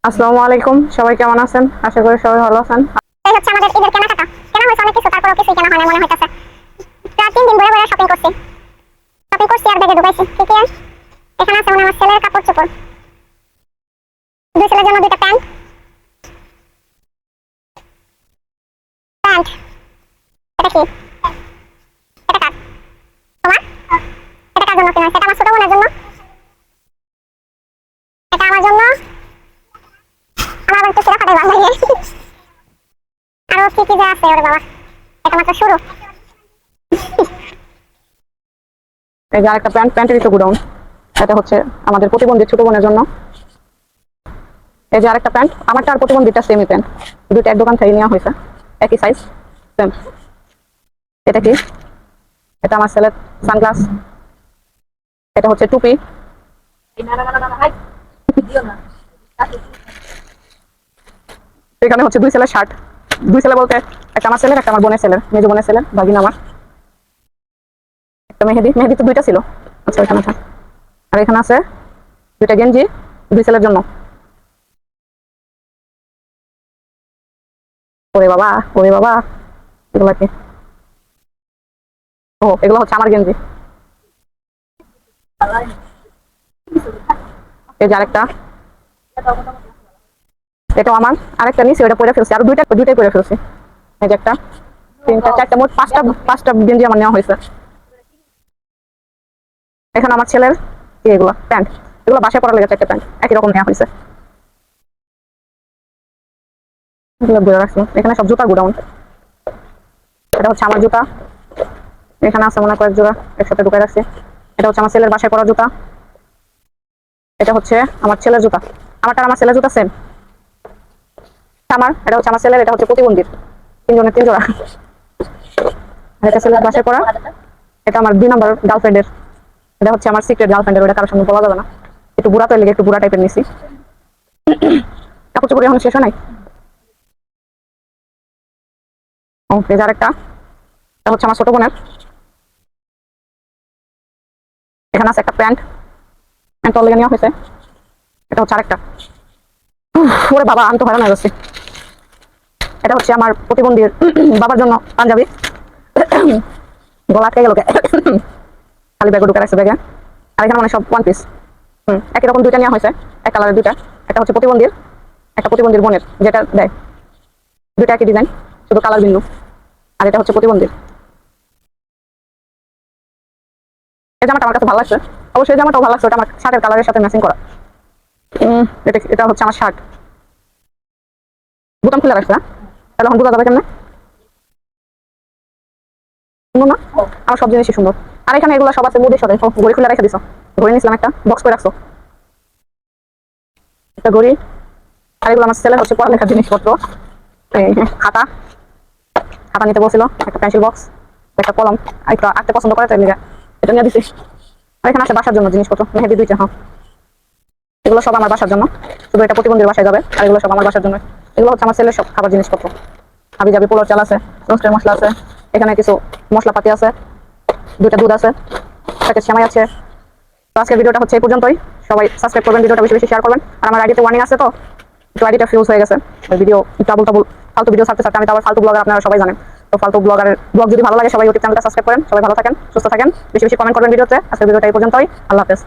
আসসালামু আলাইকুম, সবাই কেমন আছেন? আশা করি সবাই ভালো আছেন। এই হচ্ছে আমাদের ঈদের কেনাকাটা। কেনা হয়েছে অনেক কিছু, তারপরেও কিছুই কেনা হয় না মনে হইতেছে। প্রায় 3 দিন বইরা বইরা শপিং করছি। শপিং করছি আর ব্যাগে ঢুকাইছি। কি কি? এখানে আছে আমার ছেলের কাপড় চোপড়। দুই ছেলের জন্য দুইটা প্যান্ট। প্যান্ট। এটা কি? এটা কার? তোমার? এটা কার জন্য কেনা হয়েছে? এটা আমার ছোট বোনের জন্য। এটা আমার জন্য। আমার আবার একটু ছেঁড়া ফাটা ভালো লাগে। আরো কি কি যে আছে ওরে বাবা। এটা মাত্র শুরু। এই যে আরেকটা প্যান্টেরই তো গুডাউন। এটা হচ্ছে আমাদের প্রতিবন্ধী ছোট বোনের জন্য। এই যে আরেকটা প্যান্ট, আমারটা আর প্রতিবন্ধীটা সেমই প্যান্ট, দুইটা এক দোকান থেকে নেওয়া হয়েছে, একই সাইজ সেম। এটা কি? এটা আমার ছেলের সানগ্লাস। এটা হচ্ছে টুপি। এখানে হচ্ছে দুই ছেলের শার্ট। দুই ছেলে বলতে একটা আমার ছেলের, একটা আমার বোনের ছেলের, মেজ বোনের ছেলের, ভাগিন আমার। একটা মেহেদি, মেহেদি তো দুইটা ছিল। আচ্ছা ওইখানে আছে। আর এখানে আছে দুইটা গেঞ্জি দুই ছেলের জন্য। ওরে বাবা, ওরে বাবা, এগুলা কি? ও, এগুলো হচ্ছে আমার গেঞ্জি। এই যে আরেকটা, এটাও আমার। আরেকটা নিয়েছি, ওটা পরে ফেলছি, আর দুইটাই পরে ফেলছি। এই যে একটা, তিনটা, চারটা, মোট পাঁচটা পাঁচটা গেঞ্জি আমার নেওয়া হয়েছে। এখানে আমার ছেলের এগুলো প্যান্ট, এগুলো বাসায় পরা লেগেছে, একটা প্যান্ট একই রকম নেওয়া হয়েছে। এগুলো ঘুরে রাখছি। এখানে সব জুতা গুডাউন। এটা হচ্ছে আমার জুতা। এখানে আছে মনে হয় কয়েক জোড়া, একসাথে ঢুকাই রাখছি। এটা হচ্ছে আমার ছেলের বাসায় পরা জুতা। এটা হচ্ছে আমার ছেলের জুতা। আমারটা আমার ছেলের জুতা সেম। আমার এটা হচ্ছে আমার ছেলের, এটা হচ্ছে প্রতিবন্ধীর, তিনজনের তিন জোড়া। আর এটা ছেলের বাসায় পরা। এটা আমার 2 নম্বর গার্লফ্রেন্ডের। এটা হচ্ছে আমার সিক্রেট গার্লফ্রেন্ডের, ওটা কারোর সঙ্গে বলা যাবে না। একটু বুড়া তো, লেগে একটু বুড়া টাইপের নিছি। কাপড় চোপড় এখন শেষ হয় নাই। ও, এই যে আরেকটা, এটা হচ্ছে আমার ছোট বোনের। এখানে আছে একটা প্যান্ট, প্যান্ট লেগে নেওয়া হয়েছে। এটা হচ্ছে আরেকটা। ওরে বাবা, আমি তো হয়রান হয়ে যাচ্ছি। এটা হচ্ছে আমার প্রতিবন্ধীর বাবার জন্য পাঞ্জাবি। গলা আটকে গেল, খালি ব্যাগে ঢুকে রাখছে ব্যাগে। আর এখানে মানে সব ওয়ান পিস। একই রকম দুইটা নেওয়া হয়েছে, এক কালারের দুইটা। একটা হচ্ছে প্রতিবন্ধীর, একটা প্রতিবন্ধীর বোনের যেটা দেয়। দুইটা একই ডিজাইন, শুধু কালার ভিন্ন। আর এটা হচ্ছে প্রতিবন্ধীর। এই জামাটা আমার কাছে ভালো লাগছে। অবশ্যই এই জামাটাও ভালো লাগছে, ওটা আমার শার্টের কালারের সাথে ম্যাচিং করা। এটা হচ্ছে আমার শার্ট। বোতাম খুলে রাখছে, তাহলে এখন বোঝা যাবে কেমনে সুন্দর না? আমার সব জিনিসই সুন্দর। আর এখানে এগুলো সব আছে মুদির সাথে। ঘড়ি খুলে রেখে দিছো, ঘড়ি নিয়েছিলাম, একটা বক্স করে রাখছো, একটা ঘড়ি। আর এগুলো আমার ছেলের হচ্ছে পড়ালেখার জিনিসপত্র। খাতা, খাতা নিতে বলছিল, একটা পেন্সিল বক্স, একটা কলম, আর একটু আঁকতে পছন্দ করে, তাই এটা নিয়ে দিছি। আর এখানে আছে বাসার জন্য জিনিসপত্র, মেহেদি দুইটা। হ্যাঁ, এগুলো সব আমার বাসার জন্য, শুধু এটা প্রতিবন্ধীর বাসায় যাবে। আর এগুলো সব আমার বাসার জন্য। এগুলো হচ্ছে আমার ছেলের সব খাবার জিনিসপত্র। হাবি জাবি পোলার চাল আছে, রোস্টের মশলা আছে, এখানে কিছু মশলাপাতি আছে, দুইটা দুধ আছে, প্যাকেট সেমাই আছে। তো আজকের ভিডিওটা হচ্ছে এই পর্যন্তই। সবাই সাবস্ক্রাইব করবেন, ভিডিওটা বেশি বেশি শেয়ার করবেন। আর আমার আইডিতে ওয়ার্নিং আছে, তো একটু আইডিটা ফিউজ হয়ে গেছে। ওই ভিডিও ডাবল ডাবল ফালতু ভিডিও ছাড়তে ছাড়তে আমি তো আবার ফালতু ব্লগার, আপনারা সবাই জানেন। তো ফালতু ব্লগারের ব্লগ যদি ভালো লাগে, সবাই ইউটিউব চ্যানেলটা সাবস্ক্রাইব করেন। সবাই ভালো থাকেন, সুস্থ থাকেন, বেশি বেশি কমেন্ট করবেন ভিডিওতে। আজকের ভিডিওটা এই পর্যন্তই। আল্লাহ হাফেজ।